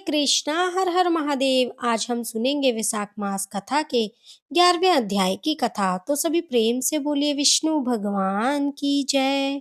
कृष्णा, हर हर महादेव। आज हम सुनेंगे वैशाख मास कथा के 11वें अध्याय की कथा। तो सभी प्रेम से बोलिए विष्णु भगवान की जय।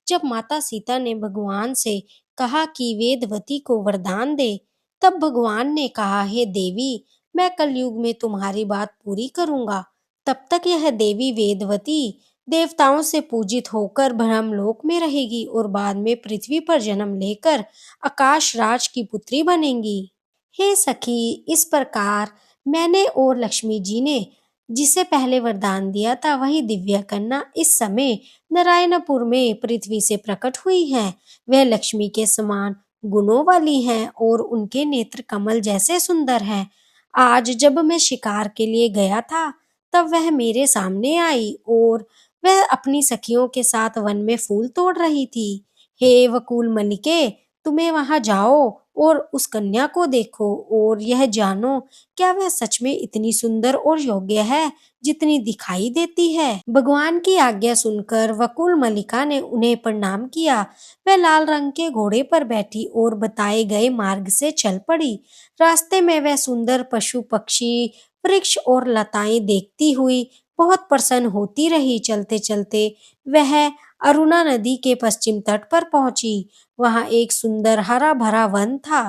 जब माता सीता ने भगवान से कहा कि वेदवती को वरदान दे, तब भगवान ने कहा, हे देवी, मैं कलयुग में तुम्हारी बात पूरी करूंगा। तब तक यह देवी वेदवती देवताओं से पूजित होकर ब्रह्मलोक में रहेगी और बाद में पृथ्वी पर जन्म लेकर आकाश राज की पुत्री बनेंगी। हे सखी, इस प्रकार मैंने और लक्ष्मी जी ने जिसे पहले वरदान दिया था, वही दिव्य कन्या इस समय नारायणपुर में पृथ्वी से प्रकट हुई है। वह लक्ष्मी के समान गुणों वाली हैं और उनके नेत्र कमल जैसे सुंदर हैं। आज जब मैं शिकार के लिए गया था, तब वह मेरे सामने आई और वह अपनी सखियों के साथ वन में फूल तोड़ रही थी। हे वकुल मलिके, तुम्हें वहां जाओ और उस कन्या को देखो और यह जानो, क्या वह सच में इतनी सुंदर और योग्य है जितनी दिखाई देती है। भगवान की आज्ञा सुनकर वकुल मलिका ने उन्हें प्रणाम किया। वह लाल रंग के घोड़े पर बैठी और बताए गए मार्ग से चल पड़ी। रास्ते में वह सुंदर पशु पक्षी, वृक्ष और लताएं देखती हुई बहुत प्रसन्न होती रही। चलते चलते वह अरुणा नदी के पश्चिम तट पर पहुंची। वहां एक सुंदर हरा भरा वन था।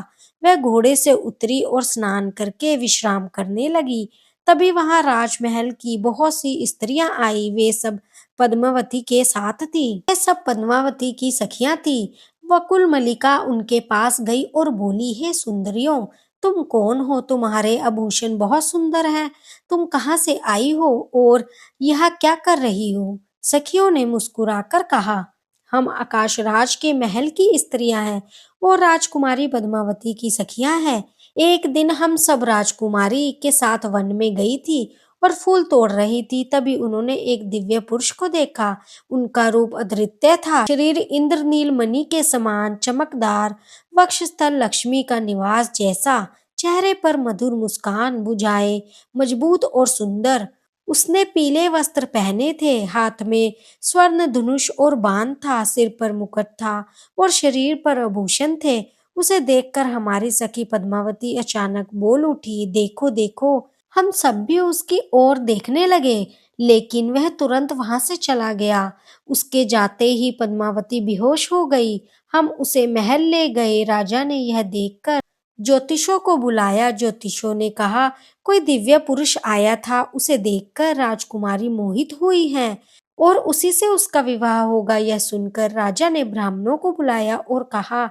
वह घोड़े से उतरी और स्नान करके विश्राम करने लगी। तभी वहां राजमहल की बहुत सी स्त्रियां आई। वे सब पद्मावती के साथ थी। वे सब पद्मावती की सखियां थी। वकुल मलिका उनके पास गई और बोली, हे सुंदरियों, तुम कौन हो? तुम्हारे आभूषण बहुत सुंदर हैं। तुम कहाँ से आई हो और यह क्या कर रही हो? सखियों ने मुस्कुराकर कहा, हम आकाश राज के महल की स्त्रियां हैं और राजकुमारी पद्मावती की सखियां हैं। एक दिन हम सब राजकुमारी के साथ वन में गई थी और फूल तोड़ रही थी। तभी उन्होंने एक दिव्य पुरुष को देखा। उनका रूप अद्वितीय था। शरीर इंद्रनील मणि के समान चमकदार, वक्षस्थल लक्ष्मी का निवास जैसा, चेहरे पर मधुर मुस्कान, भुजाएं मजबूत और सुंदर। उसने पीले वस्त्र पहने थे, हाथ में स्वर्ण धनुष और बाण था, सिर पर मुकुट था और शरीर पर आभूषण थे। उसे देखकर हमारी सखी पद्मावती अचानक बोल उठी, देखो देखो। हम सब भी उसकी ओर देखने लगे, लेकिन वह तुरंत वहां से चला गया। उसके जाते ही पद्मावती बेहोश हो गई। हम उसे महल ले गए। राजा ने यह देखकर ज्योतिषों को बुलाया। ज्योतिषों ने कहा, कोई दिव्य पुरुष आया था। उसे देखकर राजकुमारी मोहित हुई है और उसी से उसका विवाह होगा। यह सुनकर राजा ने ब्राह्मणों को बुलाया और कहा,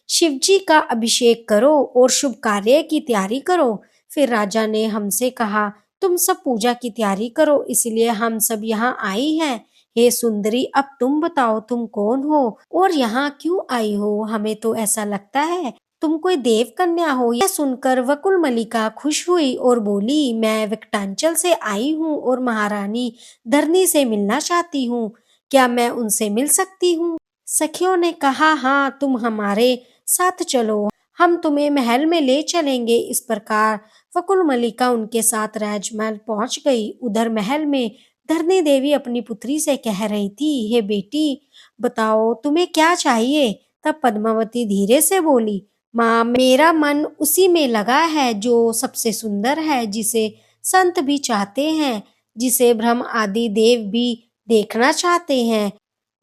शिवजी का अभिषेक करो और शुभ कार्य की तैयारी करो। फिर राजा ने हमसे कहा, तुम सब पूजा की तैयारी करो, इसलिए हम सब यहाँ आई हैं। हे सुंदरी, अब तुम बताओ, तुम कौन हो और यहाँ क्यों आई हो? हमें तो ऐसा लगता है तुम कोई देव कन्या हो। यह सुनकर वकुल मलिका खुश हुई और बोली, मैं विकटांचल से आई हूँ और महारानी धरनी से मिलना चाहती हूँ। क्या मैं उनसे मिल सकती हूँ? सखियों ने कहा, हाँ, तुम हमारे साथ चलो, हम तुम्हें महल में ले चलेंगे। इस प्रकार वकुल मलिका उनके साथ राजमहल पहुंच गई। उधर महल में धरनी देवी अपनी पुत्री से कह रही थी, हे बेटी, बताओ तुम्हें क्या चाहिए? तब पद्मावती धीरे से बोली, माँ, मेरा मन उसी में लगा है जो सबसे सुंदर है, जिसे संत भी चाहते हैं, जिसे ब्रह्म आदि देव भी देखना चाहते हैं,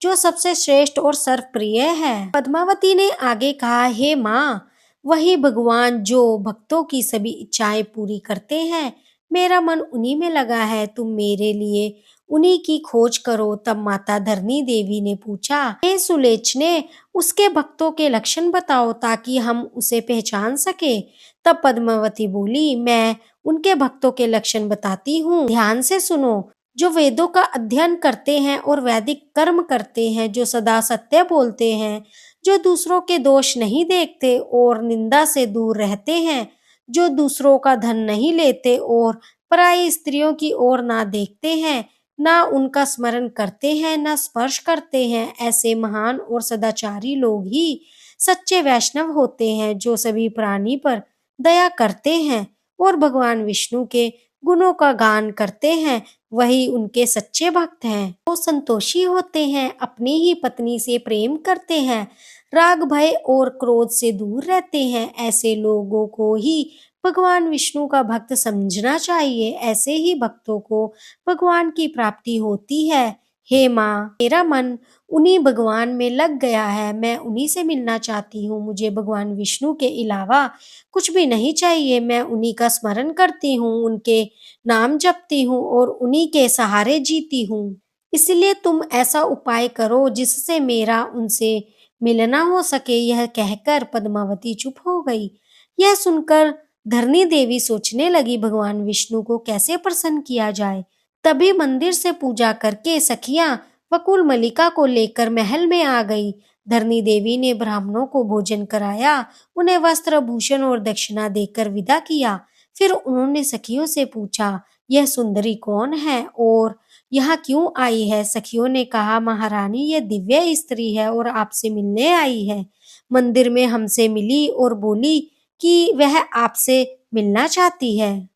जो सबसे श्रेष्ठ और सर्वप्रिय है। पद्मावती ने आगे कहा, हे माँ, वही भगवान जो भक्तों की सभी इच्छाएं पूरी करते हैं। मेरा मन उन्हीं में लगा है। तुम मेरे लिए उन्हीं की खोज करो। तब माता धरनी देवी ने पूछा, हे सुलोचने, उसके भक्तों के लक्षण बताओ ताकि हम उसे पहचान सके। तब पद्मावती बोली, मैं उनके भक्तों के लक्षण बताती हूँ, ध्यान से सुनो। जो वेदों का अध्ययन करते हैं और वैदिक कर्म करते हैं, जो सदा सत्य बोलते हैं, जो दूसरों के दोष नहीं देखते और निंदा से दूर रहते हैं, जो दूसरों का धन नहीं लेते और पराई स्त्रियों की ओर ना देखते हैं, ना उनका स्मरण करते हैं, ना स्पर्श करते हैं, ऐसे महान और सदाचारी लोग ही सच्चे वैष्णव होते हैं, जो सभी प्राणी पर दया करते हैं और भगवान विष्णु के गुणों का गान करते हैं। वही उनके सच्चे भक्त हैं। वो संतोषी होते हैं, अपनी ही पत्नी से प्रेम करते हैं, राग भय और क्रोध से दूर रहते हैं। ऐसे लोगों को ही भगवान विष्णु का भक्त समझना चाहिए। ऐसे ही भक्तों को भगवान की प्राप्ति होती है। हे माँ, मेरा मन उन्हीं भगवान में लग गया है। मैं उन्हीं से मिलना चाहती हूँ। मुझे भगवान विष्णु के अलावा कुछ भी नहीं चाहिए। मैं उन्हीं का स्मरण करती हूँ, उनके नाम जपती हूँ और उन्हीं के सहारे जीती हूँ। इसलिए तुम ऐसा उपाय करो जिससे मेरा उनसे मिलना हो सके। यह कहकर पद्मावती चुप हो गई। यह सुनकर धरनी देवी सोचने लगी, भगवान विष्णु को कैसे प्रसन्न किया जाए। तभी मंदिर से पूजा करके सखियां वकुल मलिका को लेकर महल में आ गई। धरनी देवी ने ब्राह्मणों को भोजन कराया, उन्हें वस्त्र भूषण और दक्षिणा देकर विदा किया। फिर उन्होंने सखियों से पूछा, यह सुंदरी कौन है और यहाँ क्यों आई है? सखियों ने कहा, महारानी, यह दिव्य स्त्री है और आपसे मिलने आई है। मंदिर में हमसे मिली और बोली कि वह आपसे मिलना चाहती है,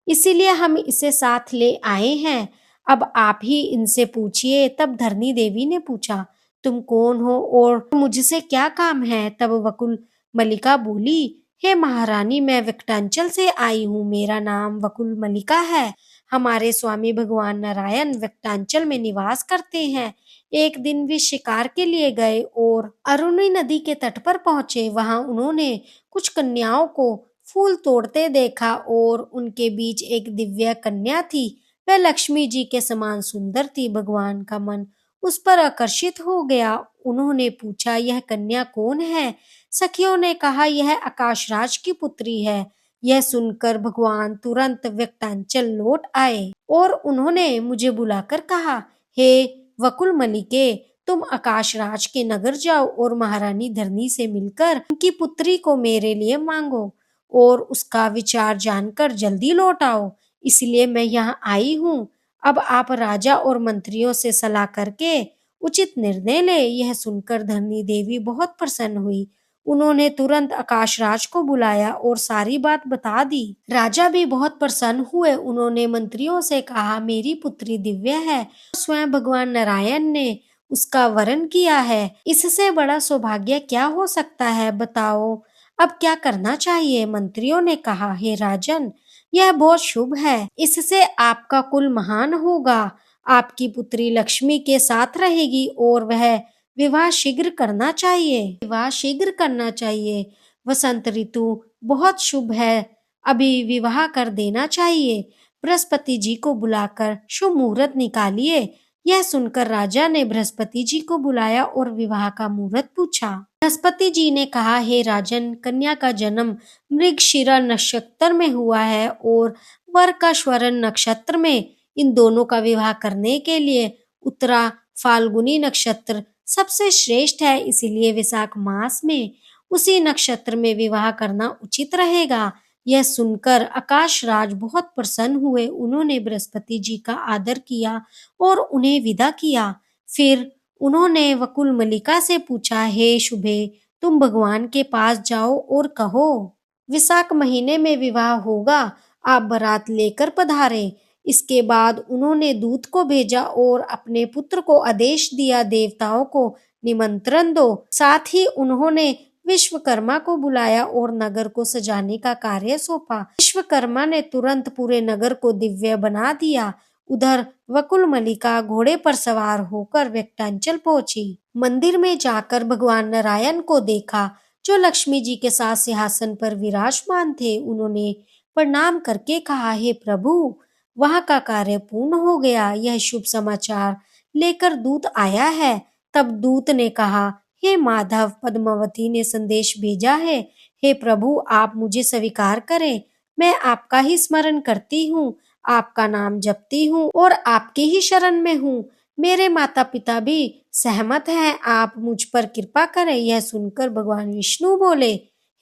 इसीलिए हम इसे साथ ले आए हैं। अब आप ही इनसे पूछिए। तब धरनी देवी ने पूछा, तुम कौन हो और मुझसे क्या काम है? तब वकुल मलिका बोली, हे महारानी, मैं विकटांचल से आई हूँ। मेरा नाम वकुल मलिका है। हमारे स्वामी भगवान नारायण विकटांचल में निवास करते हैं। एक दिन वे शिकार के लिए गए और अरुणी नदी के तट पर पहुंचे। वहां उन्होंने कुछ कन्याओं को फूल तोड़ते देखा और उनके बीच एक दिव्य कन्या थी। वह लक्ष्मी जी के समान सुंदर थी। भगवान का मन उस पर आकर्षित हो गया। उन्होंने पूछा, यह कन्या कौन है? सखियों ने कहा, यह आकाशराज की पुत्री है। यह सुनकर भगवान तुरंत व्यक्तांचल लौट आए और उन्होंने मुझे बुलाकर कहा, हे वकुल मलिके, तुम आकाशराज के नगर जाओ और महारानी धरनी से मिलकर उनकी पुत्री को मेरे लिए मांगो और उसका विचार जानकर जल्दी लौट आओ। इसलिए मैं यहाँ आई हूँ। अब आप राजा और मंत्रियों से सलाह करके उचित निर्णय ले। यह सुनकर धरनी देवी बहुत प्रसन्न हुई। उन्होंने तुरंत आकाशराज को बुलाया और सारी बात बता दी। राजा भी बहुत प्रसन्न हुए। उन्होंने मंत्रियों से कहा, मेरी पुत्री दिव्य है। स्वयं भगवान नारायण ने उसका वरण किया है। इससे बड़ा सौभाग्य क्या हो सकता है? बताओ, अब क्या करना चाहिए? मंत्रियों ने कहा, हे राजन, यह बहुत शुभ है। इससे आपका कुल महान होगा। आपकी पुत्री लक्ष्मी के साथ रहेगी और वह विवाह शीघ्र करना चाहिए। विवाह शीघ्र करना चाहिए। वसंत ऋतु बहुत शुभ है। अभी विवाह कर देना चाहिए। बृहस्पति जी को बुलाकर शुभ मुहूर्त निकालिए। यह सुनकर राजा ने बृहस्पति जी को बुलाया और विवाह का मुहूर्त पूछा। बृहस्पति जी ने कहा, हे राजन, कन्या का जन्म मृगशिरा नक्षत्र में हुआ है और वर का स्वर्ण नक्षत्र में। इन दोनों का विवाह करने के लिए उत्तरा फाल्गुनी नक्षत्र सबसे श्रेष्ठ है। इसीलिए विशाख मास में उसी नक्षत्र में विवाह करना उचित रहेगा। यह सुनकर आकाशराज बहुत प्रसन्न हुए। उन्होंने बृहस्पति जी का आदर किया और उन्हें विदा किया। फिर उन्होंने वकुल मलिका से पूछा, हे शुभे, तुम भगवान के पास जाओ और कहो, विशाख महीने में विवाह होगा, आप बारात लेकर पधारें। इसके बाद उन्होंने दूत को भेजा और अपने पुत्र को आदेश दिया, देवताओं को निमंत्रण दो। साथ ही उन्होंने विश्वकर्मा को बुलाया और नगर को सजाने का कार्य सौंपा। विश्वकर्मा ने तुरंत पूरे नगर को दिव्य बना दिया। उधर वकुल मलिका घोड़े पर सवार होकर व्यक्तांचल पहुंची। मंदिर में जाकर भगवान नारायण को देखा, जो लक्ष्मी जी के साथ सिंहासन पर विराजमान थे। उन्होंने प्रणाम करके कहा, हे प्रभु, वहां का कार्य पूर्ण हो गया। यह शुभ समाचार लेकर दूत आया है। तब दूत ने कहा, हे माधव, पद्मावती ने संदेश भेजा है। हे प्रभु, आप मुझे स्वीकार करें। मैं आपका ही स्मरण करती हूँ, आपका नाम जपती हूँ और आपके ही शरण में हूँ। मेरे माता पिता भी सहमत हैं। आप मुझ पर कृपा करें। यह सुनकर भगवान विष्णु बोले,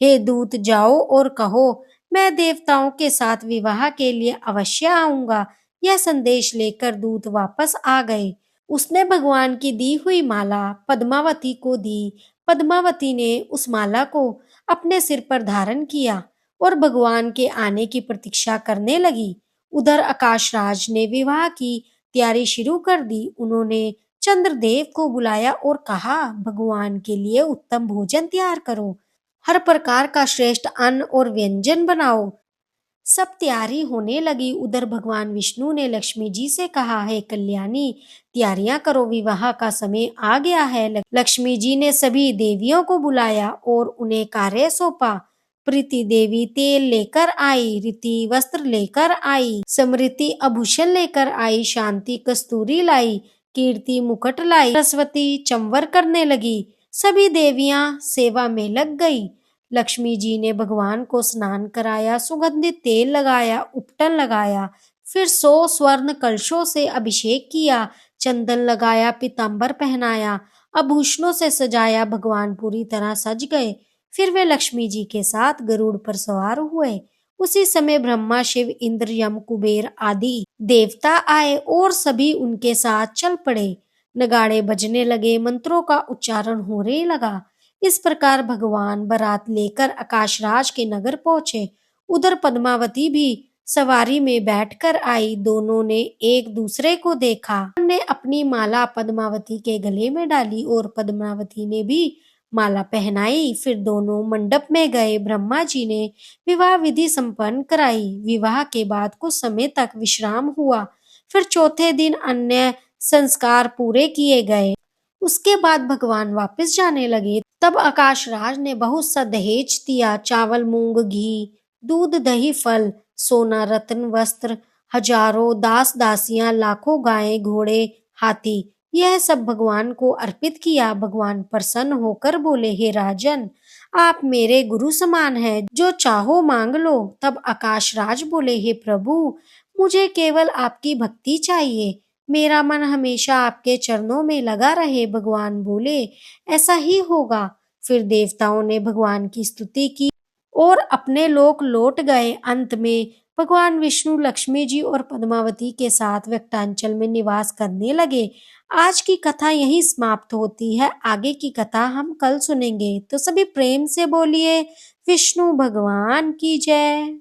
हे दूत, जाओ और कहो, मैं देवताओं के साथ विवाह के लिए अवश्य आऊंगा। यह संदेश लेकर दूत वापस आ गए। उसने भगवान की दी हुई माला पद्मावती को दी। पद्मावती ने उस माला को अपने सिर पर धारण किया और भगवान के आने की प्रतीक्षा करने लगी। उधर आकाशराज ने विवाह की तैयारी शुरू कर दी। उन्होंने चंद्रदेव को बुलाया और कहा, भगवान के लिए उत्तम भोजन तैयार करो, हर प्रकार का श्रेष्ठ अन्न और व्यंजन बनाओ। सब तैयारी होने लगी। उधर भगवान विष्णु ने लक्ष्मी जी से कहा, है कल्याणी, तैयारियां करो, विवाह का समय आ गया है। लक्ष्मी जी ने सभी देवियों को बुलाया और उन्हें कार्य सौंपा। प्रीति देवी तेल लेकर आई, रीति वस्त्र लेकर आई, समृति आभूषण लेकर आई, शांति कस्तूरी लाई, कीर्ति मुकुट लाई, सरस्वती चंवर करने लगी। सभी देवियां सेवा में लग गई। लक्ष्मी जी ने भगवान को स्नान कराया, सुगंधित तेल लगाया, उपटन लगाया, फिर 100 स्वर्ण कलशों से अभिषेक किया, चंदन लगाया, पीतांबर पहनाया, आभूषणों से सजाया। भगवान पूरी तरह सज गए। फिर वे लक्ष्मी जी के साथ गरुड़ पर सवार हुए। उसी समय ब्रह्मा, शिव, इंद्र, यम, कुबेर आदि देवता आए और सभी उनके साथ चल पड़े। नगाड़े बजने लगे, मंत्रों का उच्चारण होने लगा। इस प्रकार भगवान बारात लेकर आकाशराज के नगर पहुंचे। उधर पद्मावती भी सवारी में बैठकर आई। दोनों ने एक दूसरे को देखा। ने अपनी माला पद्मावती के गले में डाली और पद्मावती ने भी माला पहनाई। फिर दोनों मंडप में गए। ब्रह्मा जी ने विवाह विधि संपन्न कराई। विवाह के बाद कुछ समय तक विश्राम हुआ। फिर चौथे दिन अन्य संस्कार पूरे किए गए। उसके बाद भगवान वापस जाने लगे। तब आकाशराज ने बहुत सा दहेज दिया, चावल, मूंग, घी, दूध, दही, फल, सोना, रत्न, वस्त्र, हजारों दास दासियां, लाखों गायें, घोड़े, हाथी, यह सब भगवान को अर्पित किया। भगवान प्रसन्न होकर बोले, हे राजन, आप मेरे गुरु समान हैं, जो चाहो मांग लो। तब आकाशराज बोले, हे प्रभु, मुझे केवल आपकी भक्ति चाहिए, मेरा मन हमेशा आपके चरणों में लगा रहे। भगवान बोले, ऐसा ही होगा। फिर देवताओं ने भगवान की स्तुति की और अपने लोक लौट गए। अंत में भगवान विष्णु लक्ष्मी जी और पद्मावती के साथ वक्तांचल में निवास करने लगे। आज की कथा यहीं समाप्त होती है। आगे की कथा हम कल सुनेंगे। तो सभी प्रेम से बोलिए, विष्णु भगवान की जय।